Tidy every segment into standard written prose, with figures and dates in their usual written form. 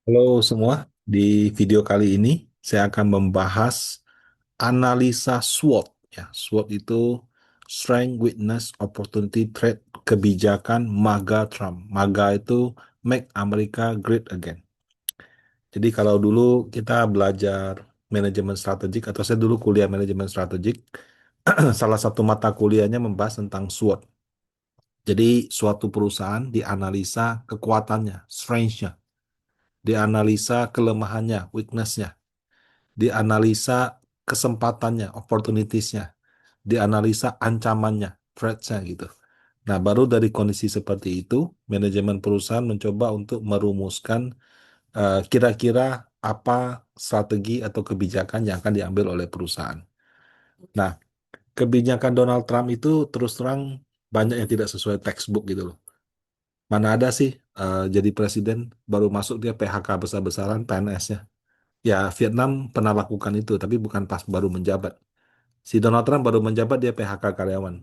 Halo semua, di video kali ini saya akan membahas analisa SWOT. Ya, SWOT itu Strength, Weakness, Opportunity, Threat, kebijakan MAGA Trump. MAGA itu Make America Great Again. Jadi kalau dulu kita belajar manajemen strategik atau saya dulu kuliah manajemen strategik, salah satu mata kuliahnya membahas tentang SWOT. Jadi suatu perusahaan dianalisa kekuatannya, strength-nya, dianalisa kelemahannya, weakness-nya, dianalisa kesempatannya, opportunities-nya, dianalisa ancamannya, threats-nya gitu. Nah, baru dari kondisi seperti itu, manajemen perusahaan mencoba untuk merumuskan kira-kira apa strategi atau kebijakan yang akan diambil oleh perusahaan. Nah, kebijakan Donald Trump itu terus terang banyak yang tidak sesuai textbook gitu loh. Mana ada sih jadi presiden baru masuk dia PHK besar-besaran PNS-nya. Ya, Vietnam pernah lakukan itu, tapi bukan pas baru menjabat. Si Donald Trump baru menjabat dia PHK karyawan.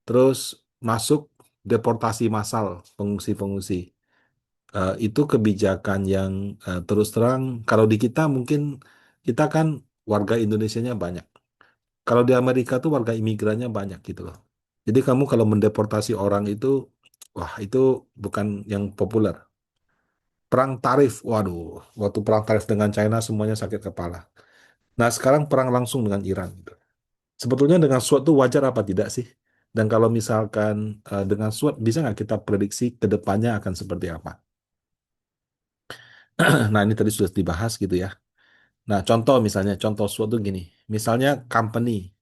Terus masuk deportasi massal pengungsi-pengungsi. Itu kebijakan yang terus terang kalau di kita mungkin kita kan warga Indonesianya banyak. Kalau di Amerika tuh warga imigrannya banyak gitu loh. Jadi kamu kalau mendeportasi orang itu, wah itu bukan yang populer. Perang tarif, waduh, waktu perang tarif dengan China semuanya sakit kepala. Nah sekarang perang langsung dengan Iran gitu. Sebetulnya dengan SWOT itu wajar apa tidak sih? Dan kalau misalkan dengan SWOT bisa nggak kita prediksi ke depannya akan seperti apa? Nah ini tadi sudah dibahas gitu ya. Nah contoh misalnya, contoh SWOT itu gini. Misalnya company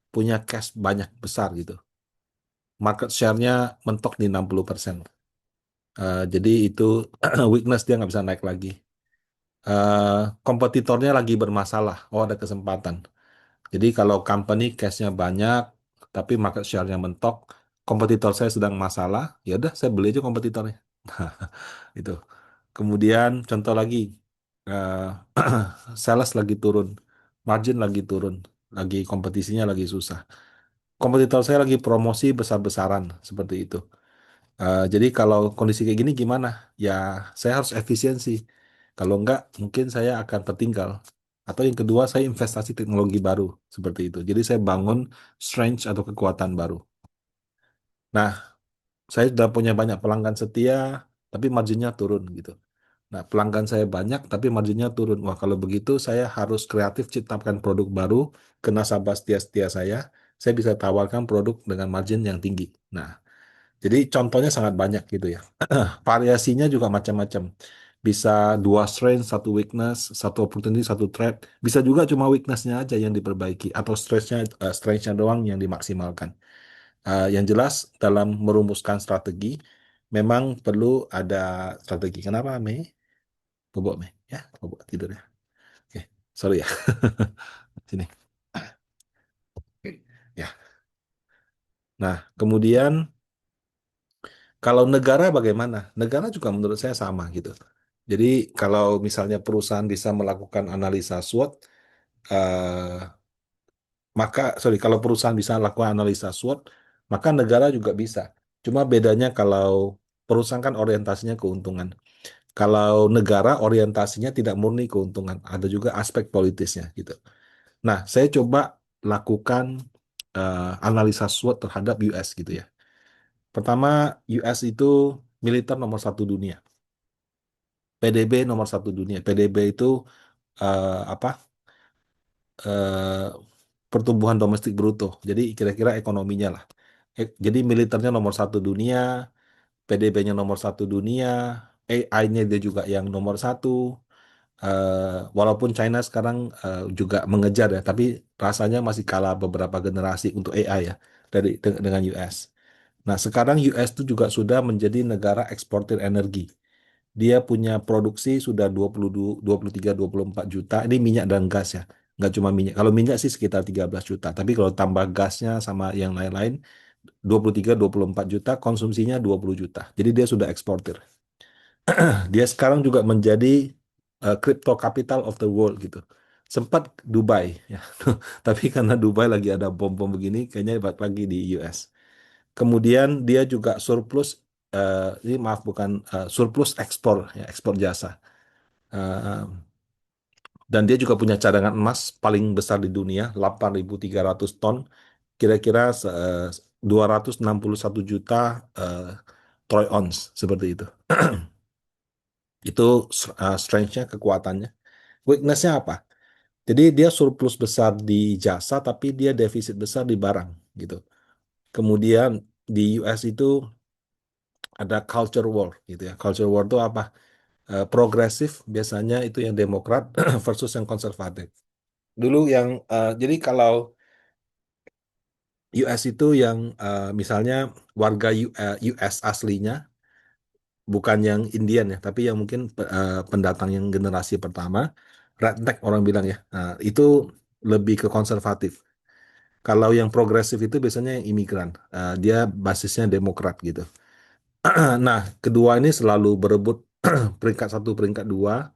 punya cash banyak besar gitu. Market share-nya mentok di 60%. Jadi itu weakness dia nggak bisa naik lagi. Eh, Kompetitornya lagi bermasalah. Oh ada kesempatan. Jadi kalau company cash-nya banyak, tapi market share-nya mentok, kompetitor saya sedang masalah, ya udah saya beli aja kompetitornya. Itu. Kemudian contoh lagi, eh, sales lagi turun, margin lagi turun, lagi kompetisinya lagi susah. Kompetitor saya lagi promosi besar-besaran seperti itu. Jadi kalau kondisi kayak gini gimana? Ya saya harus efisiensi. Kalau enggak, mungkin saya akan tertinggal. Atau yang kedua, saya investasi teknologi baru seperti itu. Jadi saya bangun strength atau kekuatan baru. Nah, saya sudah punya banyak pelanggan setia, tapi marginnya turun gitu. Nah, pelanggan saya banyak, tapi marginnya turun. Wah, kalau begitu saya harus kreatif ciptakan produk baru ke nasabah setia-setia saya. Saya bisa tawarkan produk dengan margin yang tinggi. Nah, jadi contohnya sangat banyak gitu ya. Variasinya juga macam-macam. Bisa dua strength, satu weakness, satu opportunity, satu threat. Bisa juga cuma weakness-nya aja yang diperbaiki atau strength-nya doang yang dimaksimalkan. Yang jelas dalam merumuskan strategi memang perlu ada strategi. Kenapa, Mei? Bobok, Mei. Ya, bobok tidur ya. Oke, sorry ya. Sini. Oke. Ya. Nah, kemudian kalau negara bagaimana? Negara juga menurut saya sama gitu. Jadi kalau misalnya perusahaan bisa melakukan analisa SWOT, eh, maka sorry kalau perusahaan bisa lakukan analisa SWOT, maka negara juga bisa. Cuma bedanya kalau perusahaan kan orientasinya keuntungan. Kalau negara orientasinya tidak murni keuntungan, ada juga aspek politisnya gitu. Nah, saya coba lakukan analisa SWOT terhadap US gitu ya. Pertama, US itu militer nomor satu dunia. PDB nomor satu dunia. PDB itu apa? Pertumbuhan domestik bruto. Jadi kira-kira ekonominya lah. Jadi militernya nomor satu dunia, PDB-nya nomor satu dunia, AI-nya dia juga yang nomor satu. Walaupun China sekarang juga mengejar ya, tapi rasanya masih kalah beberapa generasi untuk AI ya dengan US. Nah, sekarang US itu juga sudah menjadi negara eksportir energi. Dia punya produksi sudah 23, 24 juta. Ini minyak dan gas ya. Nggak cuma minyak. Kalau minyak sih sekitar 13 juta. Tapi kalau tambah gasnya sama yang lain-lain, 23, 24 juta, konsumsinya 20 juta. Jadi dia sudah eksportir. Dia sekarang juga menjadi crypto capital of the world gitu. Sempat Dubai ya. Tapi karena Dubai lagi ada bom-bom begini, kayaknya balik lagi di US. Kemudian dia juga surplus, ini maaf bukan surplus ekspor ya ekspor jasa. Eh, dan dia juga punya cadangan emas paling besar di dunia, 8.300 ton, kira-kira 261 juta eh, troy ounce, seperti itu. Itu strength-nya, kekuatannya. Weakness-nya apa? Jadi dia surplus besar di jasa, tapi dia defisit besar di barang, gitu. Kemudian di US itu ada culture war, gitu ya. Culture war itu apa? Progresif biasanya itu yang Demokrat versus yang konservatif. Dulu yang jadi kalau US itu yang misalnya warga US aslinya bukan yang Indian ya, tapi yang mungkin pendatang yang generasi pertama, redneck orang bilang ya. Nah, itu lebih ke konservatif. Kalau yang progresif itu biasanya yang imigran. Dia basisnya Demokrat gitu. Nah, kedua ini selalu berebut peringkat satu, peringkat dua.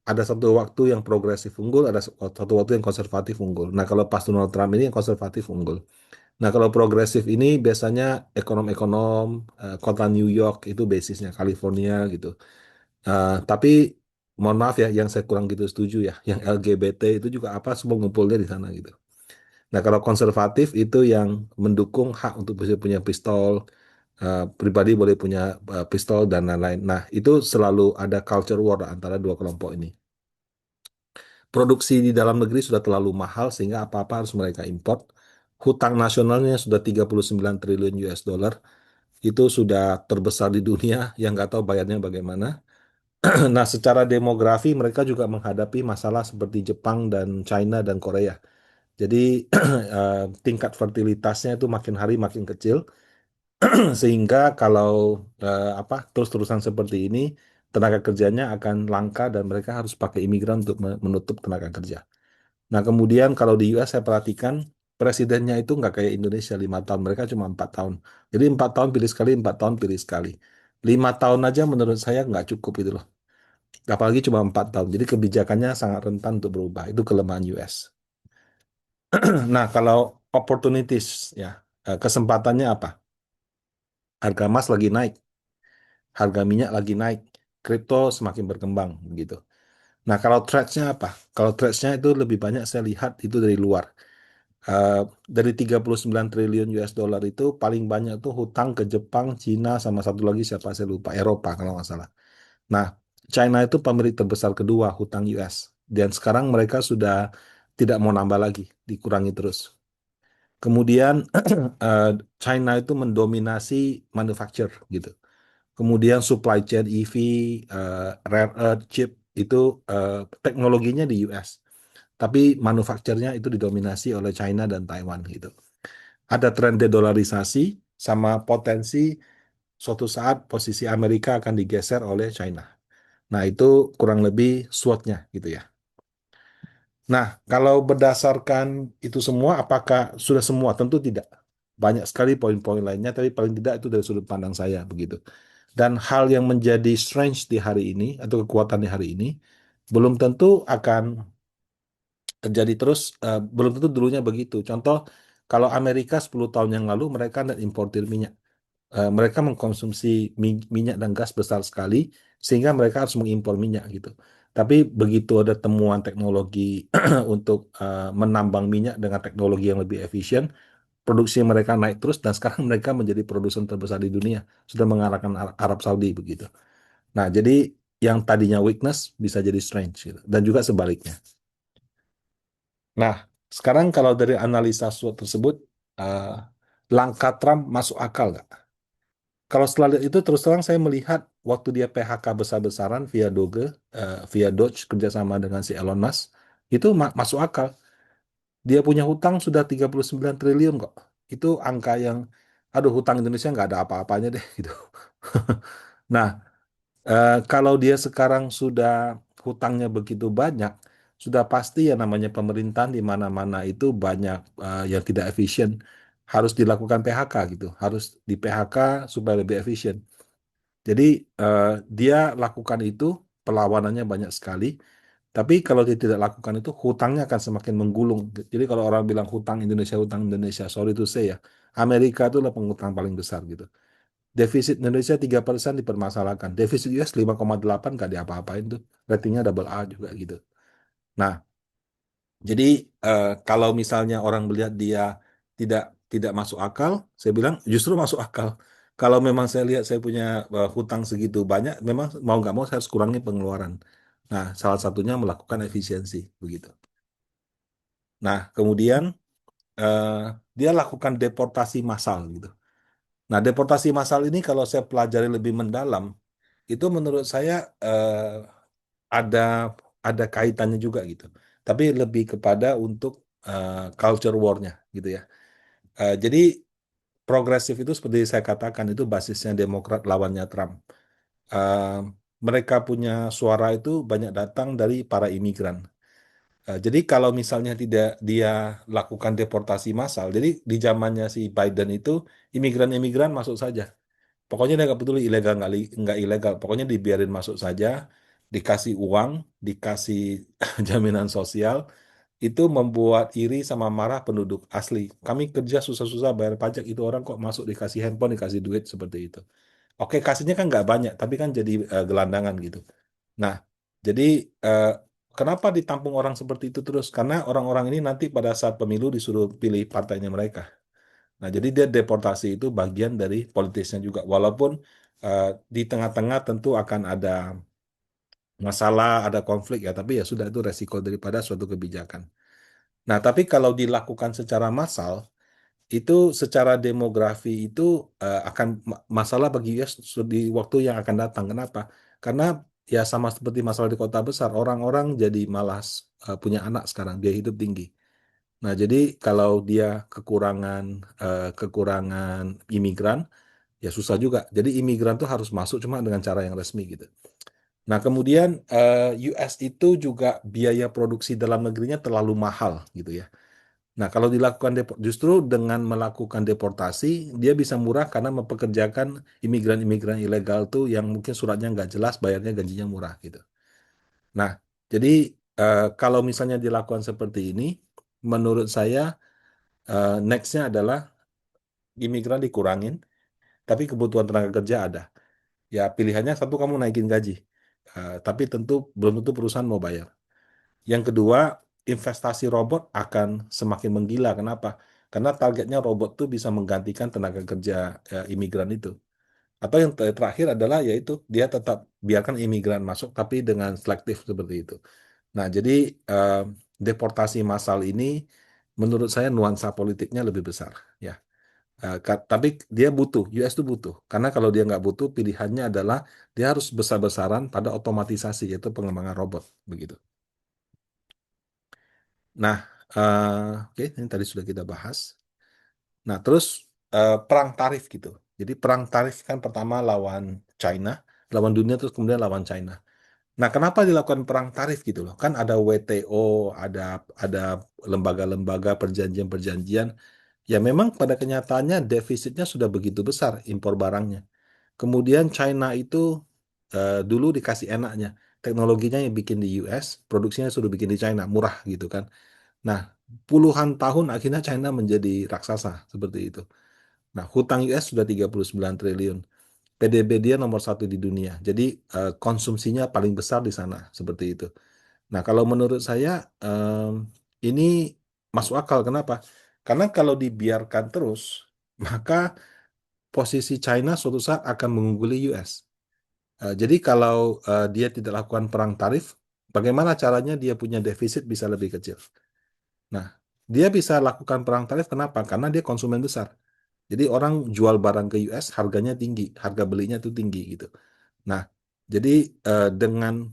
Ada satu waktu yang progresif unggul, ada satu waktu yang konservatif unggul. Nah, kalau pas Donald Trump ini yang konservatif unggul. Nah, kalau progresif ini biasanya ekonom-ekonom, kota New York itu basisnya California gitu. Tapi mohon maaf ya, yang saya kurang gitu setuju ya, yang LGBT itu juga apa semua ngumpulnya di sana gitu. Nah, kalau konservatif itu yang mendukung hak untuk bisa punya pistol, pribadi boleh punya pistol dan lain-lain. Nah, itu selalu ada culture war antara dua kelompok ini. Produksi di dalam negeri sudah terlalu mahal sehingga apa-apa harus mereka import. Hutang nasionalnya sudah 39 triliun US dollar. Itu sudah terbesar di dunia yang nggak tahu bayarnya bagaimana. Nah, secara demografi mereka juga menghadapi masalah seperti Jepang dan China dan Korea. Jadi tingkat fertilitasnya itu makin hari makin kecil sehingga kalau apa terus-terusan seperti ini tenaga kerjanya akan langka dan mereka harus pakai imigran untuk menutup tenaga kerja. Nah, kemudian kalau di US saya perhatikan presidennya itu nggak kayak Indonesia 5 tahun, mereka cuma 4 tahun. Jadi 4 tahun pilih sekali, 4 tahun pilih sekali. 5 tahun aja menurut saya nggak cukup itu loh. Apalagi cuma 4 tahun. Jadi kebijakannya sangat rentan untuk berubah. Itu kelemahan US. Nah, kalau opportunities ya kesempatannya apa? Harga emas lagi naik, harga minyak lagi naik, kripto semakin berkembang gitu. Nah, kalau threats-nya apa? Kalau threats-nya itu lebih banyak saya lihat itu dari luar. Eh, dari 39 triliun US dollar itu paling banyak tuh hutang ke Jepang, Cina, sama satu lagi siapa saya lupa, Eropa kalau nggak salah. Nah, China itu pemilik terbesar kedua hutang US. Dan sekarang mereka sudah tidak mau nambah lagi, dikurangi terus. Kemudian eh, China itu mendominasi manufacture gitu. Kemudian supply chain EV, rare earth chip itu eh, teknologinya di US. Tapi manufakturnya itu didominasi oleh China dan Taiwan gitu. Ada tren dedolarisasi sama potensi suatu saat posisi Amerika akan digeser oleh China. Nah, itu kurang lebih SWOT-nya gitu ya. Nah, kalau berdasarkan itu semua, apakah sudah semua? Tentu tidak. Banyak sekali poin-poin lainnya, tapi paling tidak itu dari sudut pandang saya begitu. Dan hal yang menjadi strange di hari ini, atau kekuatan di hari ini, belum tentu akan terjadi terus, belum tentu dulunya begitu. Contoh, kalau Amerika 10 tahun yang lalu, mereka net importir minyak. Mereka mengkonsumsi minyak dan gas besar sekali sehingga mereka harus mengimpor minyak gitu. Tapi begitu ada temuan teknologi untuk menambang minyak dengan teknologi yang lebih efisien, produksi mereka naik terus dan sekarang mereka menjadi produsen terbesar di dunia, sudah mengalahkan Arab Saudi begitu. Nah, jadi yang tadinya weakness bisa jadi strength gitu. Dan juga sebaliknya. Nah, sekarang kalau dari analisa SWOT tersebut, eh, langkah Trump masuk akal nggak? Kalau setelah itu terus terang saya melihat waktu dia PHK besar-besaran via Doge kerjasama dengan si Elon Musk, itu masuk akal. Dia punya hutang sudah 39 triliun kok. Itu angka yang, aduh hutang Indonesia nggak ada apa-apanya deh gitu. Nah, kalau dia sekarang sudah hutangnya begitu banyak, sudah pasti ya namanya pemerintahan di mana-mana itu banyak yang tidak efisien. Harus dilakukan PHK gitu. Harus di PHK supaya lebih efisien. Jadi eh, dia lakukan itu, perlawanannya banyak sekali. Tapi kalau dia tidak lakukan itu, hutangnya akan semakin menggulung. Jadi kalau orang bilang hutang Indonesia, sorry to say ya, Amerika itulah penghutang paling besar gitu. Defisit Indonesia 3% dipermasalahkan. Defisit US 5,8 nggak diapa-apain tuh. Ratingnya double A juga gitu. Nah, jadi kalau misalnya orang melihat dia tidak tidak masuk akal, saya bilang justru masuk akal. Kalau memang saya lihat saya punya hutang segitu banyak, memang mau nggak mau saya harus kurangi pengeluaran. Nah, salah satunya melakukan efisiensi begitu. Nah, kemudian eh, dia lakukan deportasi massal gitu. Nah, deportasi massal ini kalau saya pelajari lebih mendalam, itu menurut saya ada ada kaitannya juga gitu. Tapi lebih kepada untuk culture war-nya gitu ya. Jadi progresif itu seperti saya katakan itu basisnya Demokrat lawannya Trump. Eh, Mereka punya suara itu banyak datang dari para imigran. Jadi kalau misalnya tidak dia lakukan deportasi massal, jadi di zamannya si Biden itu imigran-imigran masuk saja. Pokoknya dia nggak peduli ilegal nggak ilegal. Pokoknya dibiarin masuk saja, dikasih uang, dikasih jaminan sosial, itu membuat iri sama marah penduduk asli. Kami kerja susah-susah bayar pajak, itu orang kok masuk dikasih handphone, dikasih duit seperti itu. Oke, kasihnya kan nggak banyak, tapi kan jadi gelandangan gitu. Nah, jadi eh, kenapa ditampung orang seperti itu terus? Karena orang-orang ini nanti pada saat pemilu disuruh pilih partainya mereka. Nah, jadi dia deportasi itu bagian dari politisnya juga. Walaupun eh, di tengah-tengah tentu akan ada masalah, ada konflik ya, tapi ya sudah itu resiko daripada suatu kebijakan. Nah, tapi kalau dilakukan secara massal, itu secara demografi itu akan masalah bagi US di waktu yang akan datang. Kenapa? Karena ya sama seperti masalah di kota besar, orang-orang jadi malas punya anak sekarang, biaya hidup tinggi. Nah, jadi kalau dia kekurangan imigran, ya susah juga. Jadi imigran tuh harus masuk cuma dengan cara yang resmi gitu. Nah, kemudian US itu juga biaya produksi dalam negerinya terlalu mahal gitu ya. Nah, kalau dilakukan justru dengan melakukan deportasi, dia bisa murah karena mempekerjakan imigran-imigran ilegal tuh yang mungkin suratnya nggak jelas, bayarnya gajinya murah gitu. Nah, jadi kalau misalnya dilakukan seperti ini, menurut saya nextnya adalah imigran dikurangin, tapi kebutuhan tenaga kerja ada. Ya pilihannya satu kamu naikin gaji. Tapi tentu belum tentu perusahaan mau bayar. Yang kedua, investasi robot akan semakin menggila. Kenapa? Karena targetnya robot tuh bisa menggantikan tenaga kerja imigran itu. Atau yang terakhir adalah yaitu dia tetap biarkan imigran masuk tapi dengan selektif seperti itu. Nah, jadi eh, deportasi massal ini menurut saya nuansa politiknya lebih besar. Ya. Tapi dia butuh, US itu butuh. Karena kalau dia nggak butuh, pilihannya adalah dia harus besar-besaran pada otomatisasi, yaitu pengembangan robot. Begitu. Nah, oke, ini tadi sudah kita bahas. Nah, terus perang tarif gitu. Jadi perang tarif kan pertama lawan China, lawan dunia, terus kemudian lawan China. Nah, kenapa dilakukan perang tarif gitu loh? Kan ada WTO, ada lembaga-lembaga perjanjian-perjanjian. Ya memang pada kenyataannya defisitnya sudah begitu besar impor barangnya. Kemudian China itu dulu dikasih enaknya. Teknologinya yang bikin di US, produksinya sudah bikin di China, murah gitu kan. Nah, puluhan tahun akhirnya China menjadi raksasa seperti itu. Nah, hutang US sudah 39 triliun. PDB dia nomor satu di dunia. Jadi konsumsinya paling besar di sana seperti itu. Nah, kalau menurut saya ini masuk akal. Kenapa? Karena kalau dibiarkan terus, maka posisi China suatu saat akan mengungguli US. Jadi kalau dia tidak lakukan perang tarif, bagaimana caranya dia punya defisit bisa lebih kecil? Nah, dia bisa lakukan perang tarif kenapa? Karena dia konsumen besar. Jadi orang jual barang ke US harganya tinggi, harga belinya itu tinggi gitu. Nah, jadi dengan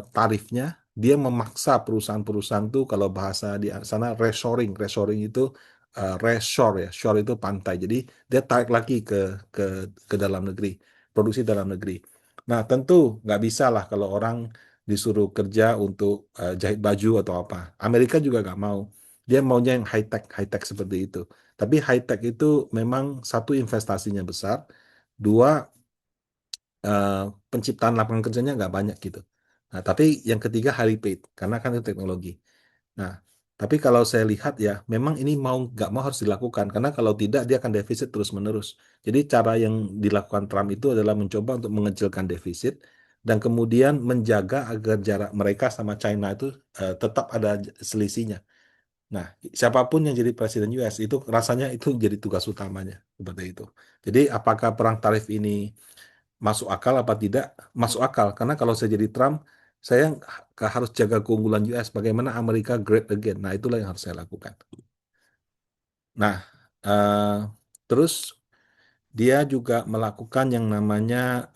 tarifnya dia memaksa perusahaan-perusahaan tuh kalau bahasa di sana reshoring, reshoring itu reshore ya, shore itu pantai. Jadi dia tarik lagi ke ke dalam negeri, produksi dalam negeri. Nah, tentu nggak bisa lah kalau orang disuruh kerja untuk jahit baju atau apa. Amerika juga nggak mau. Dia maunya yang high tech seperti itu. Tapi high tech itu memang satu investasinya besar, dua eh, penciptaan lapangan kerjanya nggak banyak gitu. Nah, tapi yang ketiga highly paid karena kan itu teknologi. Nah, Tapi kalau saya lihat ya, memang ini mau nggak mau harus dilakukan karena kalau tidak dia akan defisit terus-menerus. Jadi cara yang dilakukan Trump itu adalah mencoba untuk mengecilkan defisit dan kemudian menjaga agar jarak mereka sama China itu tetap ada selisihnya. Nah, siapapun yang jadi presiden US itu rasanya itu jadi tugas utamanya seperti itu. Jadi apakah perang tarif ini masuk akal apa tidak? Masuk akal karena kalau saya jadi Trump, saya harus jaga keunggulan US. Bagaimana Amerika great again? Nah, itulah yang harus saya lakukan. Nah, eh, terus dia juga melakukan yang namanya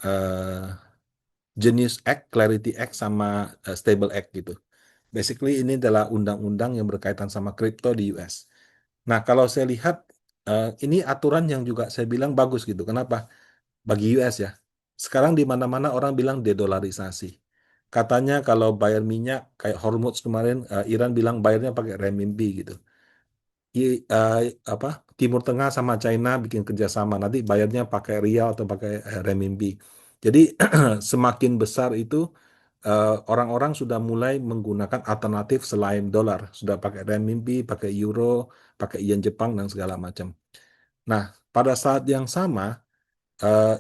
Genius Act, Clarity Act, sama Stable Act gitu. Basically ini adalah undang-undang yang berkaitan sama kripto di US. Nah, kalau saya lihat ini aturan yang juga saya bilang bagus gitu. Kenapa? Bagi US ya. Sekarang di mana-mana orang bilang dedolarisasi. Katanya kalau bayar minyak kayak Hormuz kemarin Iran bilang bayarnya pakai renminbi gitu. Apa Timur Tengah sama China bikin kerjasama nanti bayarnya pakai rial atau pakai renminbi. Jadi semakin besar itu orang-orang sudah mulai menggunakan alternatif selain dolar, sudah pakai renminbi, pakai euro, pakai yen Jepang dan segala macam. Nah, pada saat yang sama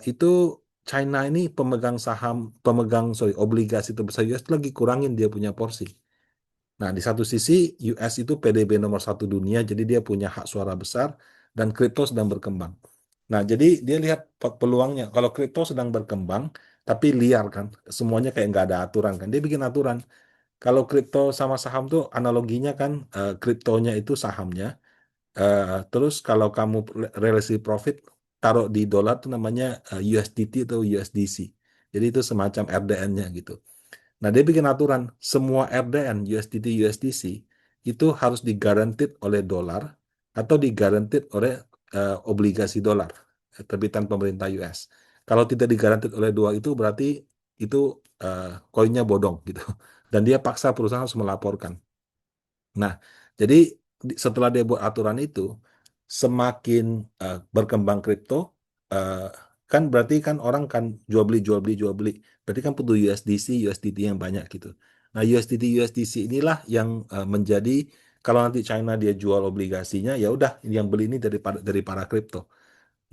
itu China ini pemegang saham, pemegang obligasi terbesar US lagi kurangin dia punya porsi. Nah, di satu sisi US itu PDB nomor satu dunia, jadi dia punya hak suara besar dan kripto sedang berkembang. Nah, jadi dia lihat peluangnya. Kalau kripto sedang berkembang, tapi liar kan, semuanya kayak nggak ada aturan kan. Dia bikin aturan. Kalau kripto sama saham tuh analoginya kan, kriptonya itu sahamnya. Terus kalau kamu relasi profit taruh di dolar tuh namanya USDT atau USDC. Jadi itu semacam RDN-nya gitu. Nah, dia bikin aturan semua RDN, USDT, USDC itu harus digarantit oleh dolar atau digarantit oleh obligasi dolar terbitan pemerintah US. Kalau tidak digarantit oleh dua itu berarti itu koinnya bodong gitu. Dan dia paksa perusahaan harus melaporkan. Nah, jadi setelah dia buat aturan itu, semakin berkembang kripto, eh, kan berarti kan orang kan jual beli, jual beli, jual beli. Berarti kan butuh USDC, USDT yang banyak gitu. Nah, USDT, USDC inilah yang menjadi kalau nanti China dia jual obligasinya, ya udah yang beli ini dari para kripto.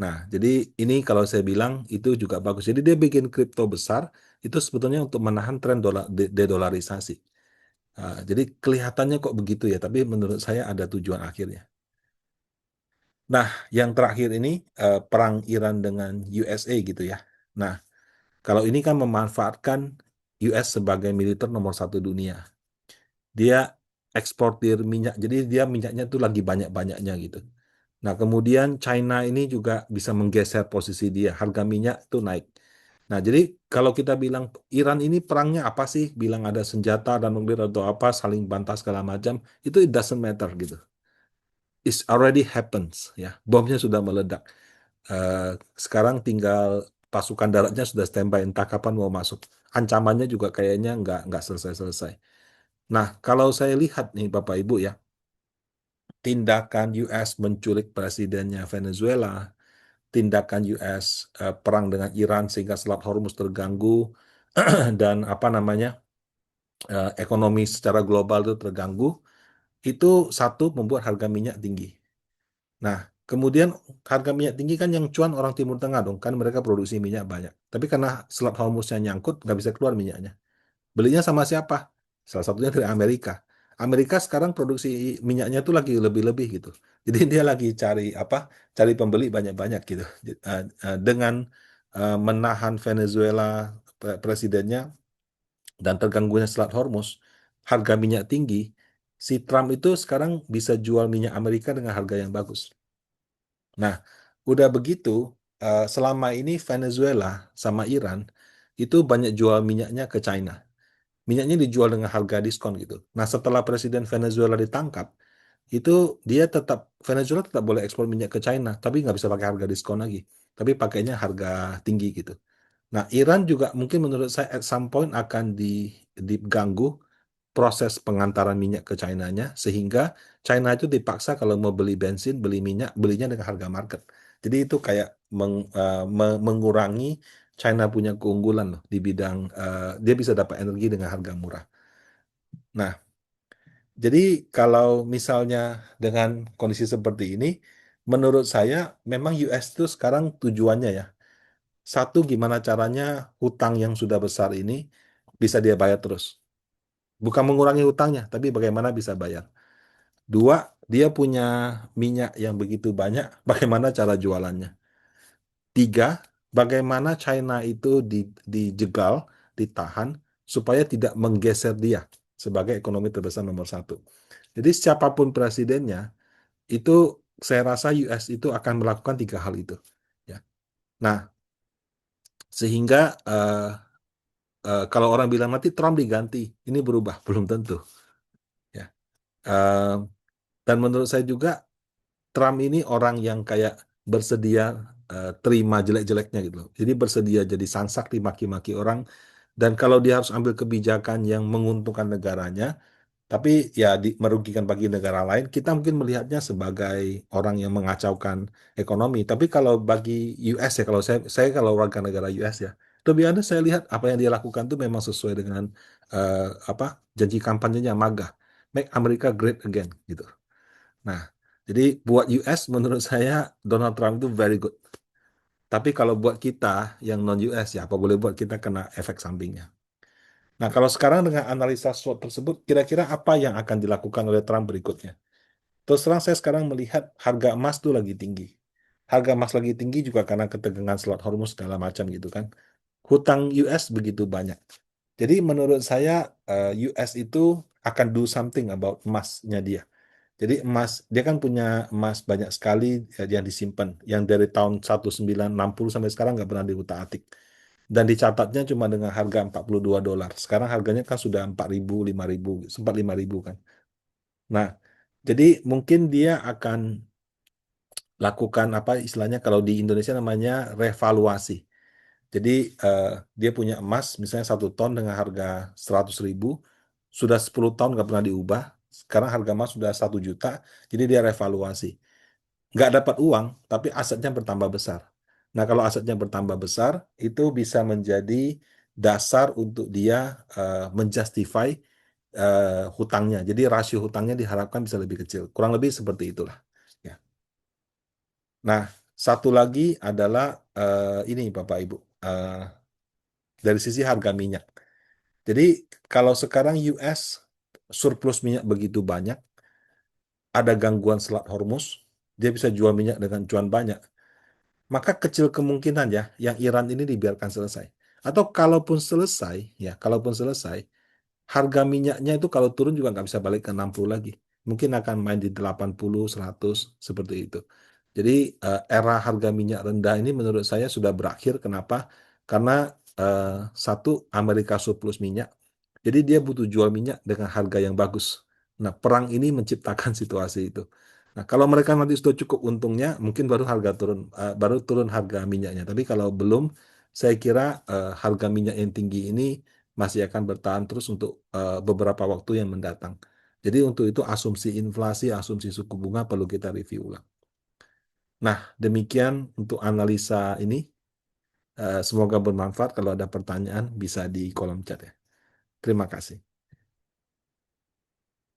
Nah, jadi ini kalau saya bilang itu juga bagus. Jadi dia bikin kripto besar itu sebetulnya untuk menahan tren dedolarisasi. Jadi kelihatannya kok begitu ya, tapi menurut saya ada tujuan akhirnya. Nah, yang terakhir ini perang Iran dengan USA gitu ya. Nah, kalau ini kan memanfaatkan US sebagai militer nomor satu dunia. Dia eksportir minyak, jadi dia minyaknya tuh lagi banyak-banyaknya gitu. Nah, kemudian China ini juga bisa menggeser posisi dia, harga minyak tuh naik. Nah, jadi kalau kita bilang Iran ini perangnya apa sih? Bilang ada senjata dan nuklir atau apa, saling bantah segala macam, itu it doesn't matter gitu. It's already happens ya, bomnya sudah meledak. Eh, Sekarang tinggal pasukan daratnya sudah standby entah kapan mau masuk. Ancamannya juga kayaknya nggak selesai-selesai. Nah, kalau saya lihat nih Bapak Ibu ya, tindakan US menculik presidennya Venezuela, tindakan US perang dengan Iran sehingga Selat Hormuz terganggu dan apa namanya ekonomi secara global itu terganggu, itu satu membuat harga minyak tinggi. Nah, kemudian harga minyak tinggi kan yang cuan orang Timur Tengah dong, kan mereka produksi minyak banyak. Tapi karena Selat Hormuznya nyangkut, nggak bisa keluar minyaknya. Belinya sama siapa? Salah satunya dari Amerika. Amerika sekarang produksi minyaknya tuh lagi lebih-lebih gitu. Jadi dia lagi cari apa? Cari pembeli banyak-banyak gitu. Dengan menahan Venezuela presidennya dan terganggunya Selat Hormuz, harga minyak tinggi, si Trump itu sekarang bisa jual minyak Amerika dengan harga yang bagus. Nah, udah begitu, selama ini Venezuela sama Iran itu banyak jual minyaknya ke China. Minyaknya dijual dengan harga diskon gitu. Nah, setelah Presiden Venezuela ditangkap, itu dia tetap Venezuela tetap boleh ekspor minyak ke China, tapi nggak bisa pakai harga diskon lagi. Tapi pakainya harga tinggi gitu. Nah, Iran juga mungkin menurut saya at some point akan diganggu proses pengantaran minyak ke China-nya, sehingga China itu dipaksa kalau mau beli bensin, beli minyak, belinya dengan harga market. Jadi itu kayak mengurangi China punya keunggulan loh di bidang dia bisa dapat energi dengan harga murah. Nah, Jadi kalau misalnya dengan kondisi seperti ini, menurut saya memang US itu sekarang tujuannya ya. Satu, gimana caranya hutang yang sudah besar ini bisa dia bayar terus. Bukan mengurangi hutangnya, tapi bagaimana bisa bayar. Dua, dia punya minyak yang begitu banyak, bagaimana cara jualannya. Tiga, bagaimana China itu dijegal, ditahan, supaya tidak menggeser dia sebagai ekonomi terbesar nomor satu. Jadi siapapun presidennya, itu saya rasa US itu akan melakukan tiga hal itu. Ya. Nah, sehingga kalau orang bilang nanti Trump diganti, ini berubah, belum tentu. Ya. Eh, dan menurut saya juga Trump ini orang yang kayak bersedia terima jelek-jeleknya gitu loh. Jadi bersedia jadi sangsak dimaki-maki orang. Dan kalau dia harus ambil kebijakan yang menguntungkan negaranya, tapi ya merugikan bagi negara lain, kita mungkin melihatnya sebagai orang yang mengacaukan ekonomi. Tapi kalau bagi US ya, kalau saya kalau warga negara US ya, to be honest, saya lihat apa yang dia lakukan itu memang sesuai dengan eh, apa janji kampanyenya MAGA, Make America Great Again gitu. Nah, jadi buat US menurut saya Donald Trump itu very good. Tapi kalau buat kita yang non US ya apa boleh buat, kita kena efek sampingnya. Nah, kalau sekarang dengan analisa SWOT tersebut, kira-kira apa yang akan dilakukan oleh Trump berikutnya? Terus terang saya sekarang melihat harga emas tuh lagi tinggi. Harga emas lagi tinggi juga karena ketegangan Selat Hormuz segala macam gitu kan. Hutang US begitu banyak. Jadi menurut saya US itu akan do something about emasnya dia. Jadi emas, dia kan punya emas banyak sekali yang disimpan. Yang dari tahun 1960 sampai sekarang nggak pernah diutak-atik. Dan dicatatnya cuma dengan harga $42. Sekarang harganya kan sudah 4.000, 5.000, sempat 5.000 kan. Nah, jadi mungkin dia akan lakukan apa istilahnya kalau di Indonesia namanya revaluasi. Jadi eh, dia punya emas misalnya 1 ton dengan harga 100.000, sudah 10 tahun nggak pernah diubah. Sekarang harga emas sudah 1 juta, jadi dia revaluasi. Nggak dapat uang, tapi asetnya bertambah besar. Nah, kalau asetnya bertambah besar, itu bisa menjadi dasar untuk dia menjustify hutangnya. Jadi rasio hutangnya diharapkan bisa lebih kecil. Kurang lebih seperti itulah. Ya. Nah, satu lagi adalah ini Bapak Ibu, dari sisi harga minyak. Jadi kalau sekarang US surplus minyak begitu banyak, ada gangguan Selat Hormuz, dia bisa jual minyak dengan cuan banyak. Maka kecil kemungkinan ya yang Iran ini dibiarkan selesai. Atau kalaupun selesai, ya kalaupun selesai, harga minyaknya itu kalau turun juga nggak bisa balik ke 60 lagi. Mungkin akan main di 80, 100, seperti itu. Jadi era harga minyak rendah ini menurut saya sudah berakhir. Kenapa? Karena satu, Amerika surplus minyak. Jadi dia butuh jual minyak dengan harga yang bagus. Nah, perang ini menciptakan situasi itu. Nah, kalau mereka nanti sudah cukup untungnya, mungkin baru harga turun, baru turun harga minyaknya. Tapi kalau belum, saya kira harga minyak yang tinggi ini masih akan bertahan terus untuk beberapa waktu yang mendatang. Jadi untuk itu asumsi inflasi, asumsi suku bunga perlu kita review ulang. Nah, demikian untuk analisa ini. Semoga bermanfaat. Kalau ada pertanyaan bisa di kolom chat ya. Terima kasih.